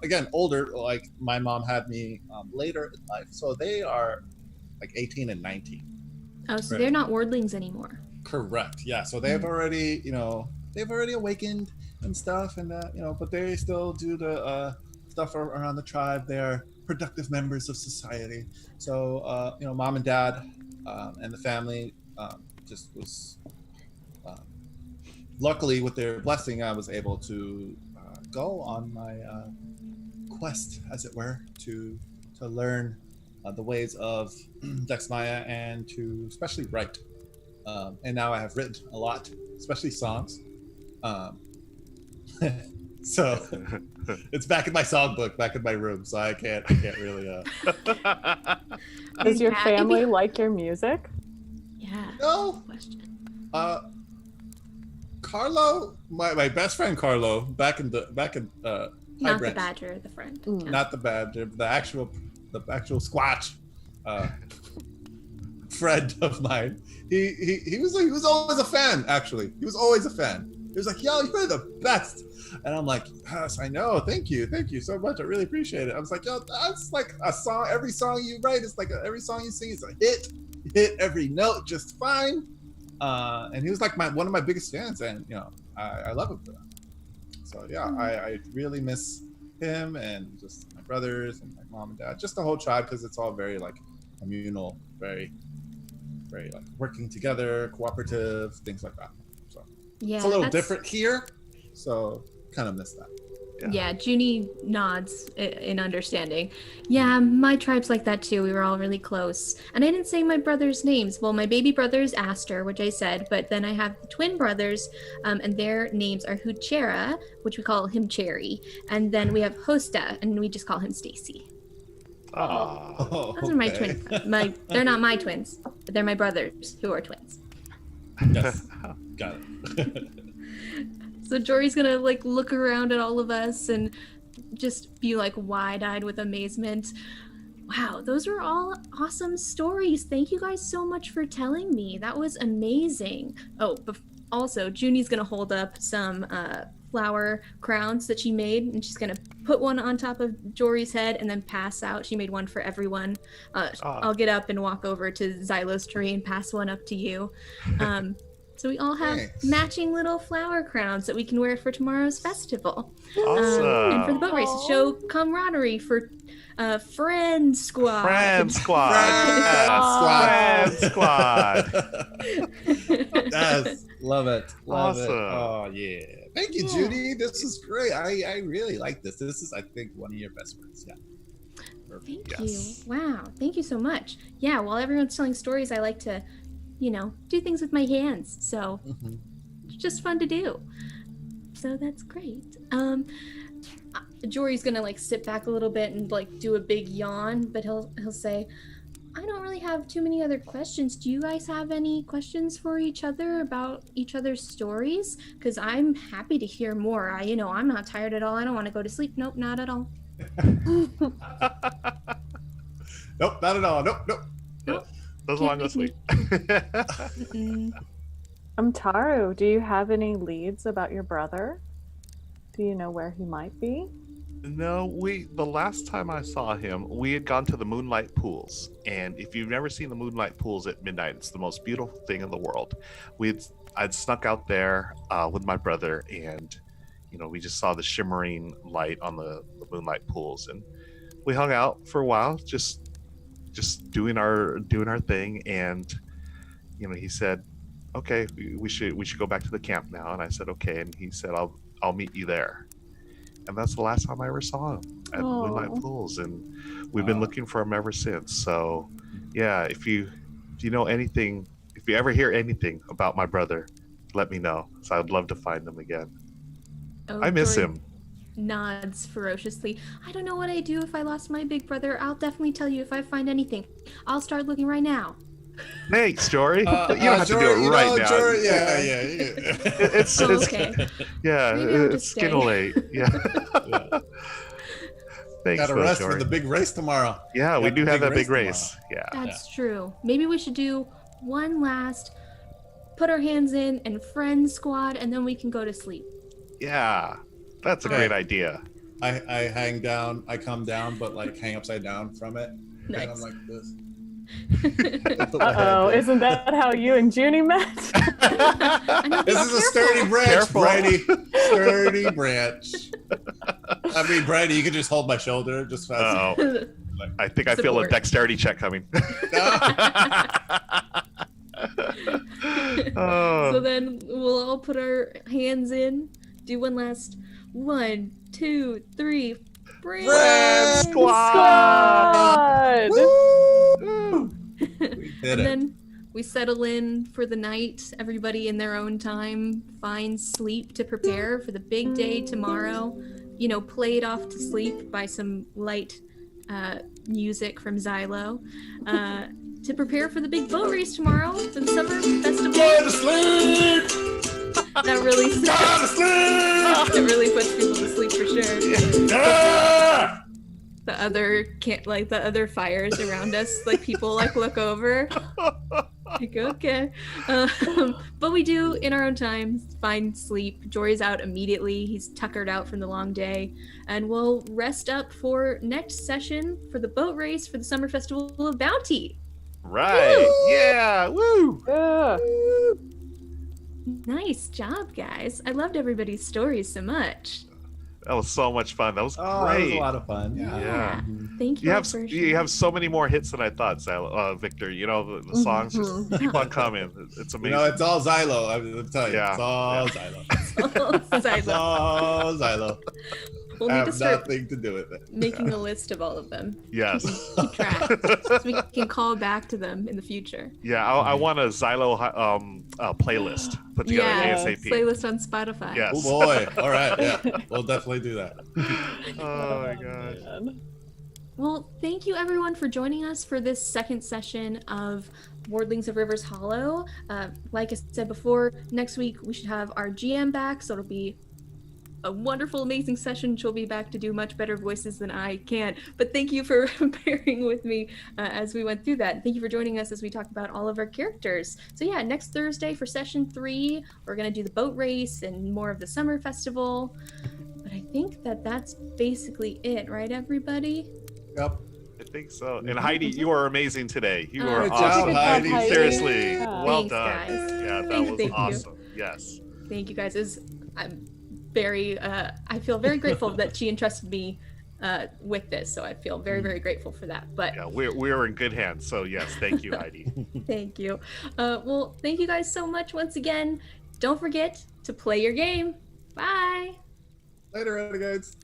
again older. Like my mom had me later in life, so they are like 18 and 19. Oh, so Right. they're not Wardlings anymore. Correct. Yeah. So they've already, they've already awakened and stuff, and but they still do the stuff around the tribe. They are productive members of society. So mom and dad and the family just was. Luckily, with their blessing, I was able to go on my quest, as it were, to learn the ways of Dexmaya and to especially write. And now I have written a lot, especially songs. So it's back in my songbook, back in my room. So I can't really. Does your Yeah, family like your music? Yeah. No. Question. Carlo, my best friend Carlo, back in Not the Branch. badger, the friend. Mm. Yeah. Not the badger, the actual Squatch friend of mine. He was always a fan. Actually, he was always a fan. He was like, "Yo, you're the best," and I'm like, "Yes, I know. Thank you so much. I really appreciate it." I was like, "Yo, that's like a song. Every song you write is like every song you sing is a hit. You hit every note just fine." And he was like one of my biggest fans, and I love him for that. So yeah, I really miss him and just my brothers and my mom and dad, just the whole tribe, because it's all very like communal, very like working together, cooperative, things like that. So Yeah, it's a little that's- different here, so kind of miss that. Yeah, Junie nods in understanding. Yeah, my tribe's like that too. We were all really close. And I didn't say my brothers' names. Well, my baby brother is Aster, which I said, but then I have the twin brothers, and their names are Huchera, which we call him Cherry. And then we have Hosta, and we just call him Stacy. Ah. Oh, Those are my okay. twin. They're not my twins, but they're my brothers who are twins. Yes, got it. So Jory's gonna like look around at all of us and just be like wide-eyed with amazement. Wow, those were all awesome stories. Thank you guys so much for telling me. That was amazing. Oh, also, Junie's gonna hold up some flower crowns that she made, and she's gonna put one on top of Jory's head and then pass out. She made one for everyone. I'll get up and walk over to Xylo's tree and pass one up to you. So we all have matching little flower crowns that we can wear for tomorrow's festival. Awesome. And for the boat race, to show camaraderie for Friend Squad. Friend Squad. Squad. Friend Squad. Yes, love it. Love Awesome. it. Oh yeah. Thank you, Judy. This is great. I really like this. This is, I think, one of your best friends. Yeah. Thank Yes. you. Wow. Thank you so much. Yeah, while everyone's telling stories, I like to, do things with my hands. So it's just fun to do. So that's great. Jory's gonna like sit back a little bit and like do a big yawn, but he'll say, I don't really have too many other questions. Do you guys have any questions for each other about each other's stories? Because I'm happy to hear more. I'm not tired at all. I don't want to go to sleep. Nope, not at all. Nope, not at all. Nope. Doesn't want to sleep. Taru, do you have any leads about your brother? Do you know where he might be? No, the last time I saw him, we had gone to the Moonlight Pools. And if you've never seen the Moonlight Pools at midnight, it's the most beautiful thing in the world. I'd snuck out there with my brother, and we just saw the shimmering light on the Moonlight Pools, and we hung out for a while, just doing our thing. And he said, okay, we should go back to the camp now. And I said, okay. And he said, I'll meet you there. And that's the last time I ever saw him at the Moonlight Pools, and we've been looking for him ever since. So yeah, if you know anything, if you ever hear anything about my brother, let me know, because I would love to find him again. I miss Jory him. Nods ferociously. I don't know what I'd do if I lost my big brother. I'll definitely tell you if I find anything. I'll start looking right now. Thanks, Jory. You don't have Jory, to do it right now. Jory, yeah. It's Okay. yeah, Maybe I'll it's just skin stay. late. Yeah. Thanks, Got to though, rest Jory. for the big race tomorrow. Yeah, we Got do the have that big tomorrow. race. Yeah. That's true. Maybe we should do one last put our hands in and friend squad, and then we can go to sleep. Yeah. That's a Okay. great idea. I hang down, I come down, but like hang upside down from it. Nice. And I'm like this. Uh-oh, isn't that how you and Junie met? I know, This is a sturdy branch, Careful. Brady. Sturdy branch. I mean, Brady, you could just hold my shoulder just fast. Uh-oh. I think I feel a Support. dexterity check coming. So Oh, then we'll all put our hands in, do one last 1, 2, 3. Friend Squad! Squad! Woo! We did And it. then we settle in for the night. Everybody in their own time finds sleep to prepare for the big day tomorrow. Played off to sleep by some light music from Xylo. To prepare for the big boat race tomorrow for the summer festival. Go to sleep! That really Go to sleep! it really puts people to sleep for sure. Ah! The other fires around us, like people look over. Like, okay. But we do, in our own time, find sleep. Jory's out immediately. He's tuckered out from the long day. And we'll rest up for next session for the boat race for the Summer Festival of Bounty. right. Yeah. Woo. Ugh. Nice job, guys. I loved everybody's stories so much. That was so much fun. That was Oh, that was great. a lot of fun. Yeah. Thank you. You all have for you have so many more hits than I thought, Victor. The songs just keep on coming. It's You amazing. know, it's all Xylo. I'm telling you, Yeah. it's all Xylo. It's Xylo. all Xylo. We'll I need to have start nothing to do with it. making a list of all of them. Yes. Keep track, so we can call back to them in the future. Yeah. I want a Xylo playlist put together ASAP. Playlist on Spotify. Yes. Oh boy. All right. Yeah. We'll definitely do that. Oh my gosh. Man. Well, thank you everyone for joining us for this second session of Wardlings of Rivers Hollow. Like I said before, next week we should have our GM back, so it'll be a wonderful, amazing session. She'll be back to do much better voices than I can. But thank you for bearing with me as we went through that. Thank you for joining us as we talk about all of our characters. So yeah, next Thursday for session 3, we're going to do the boat race and more of the summer festival. But I think that that's basically it, right, everybody? Yep. I think so. And Heidi, you are amazing today. You are Good awesome. job, Heidi. Seriously, Yeah. well Thanks, done. guys. Yeah, that Thank was you. awesome. Yes. Thank you guys. I'm very, I feel very grateful that she entrusted me with this. So I feel very, very grateful for that. But Yeah, we're in good hands. So yes, thank you, Heidi. thank you. Well, thank you guys so much once again. Don't forget to play your game. Bye. Later, Renegades.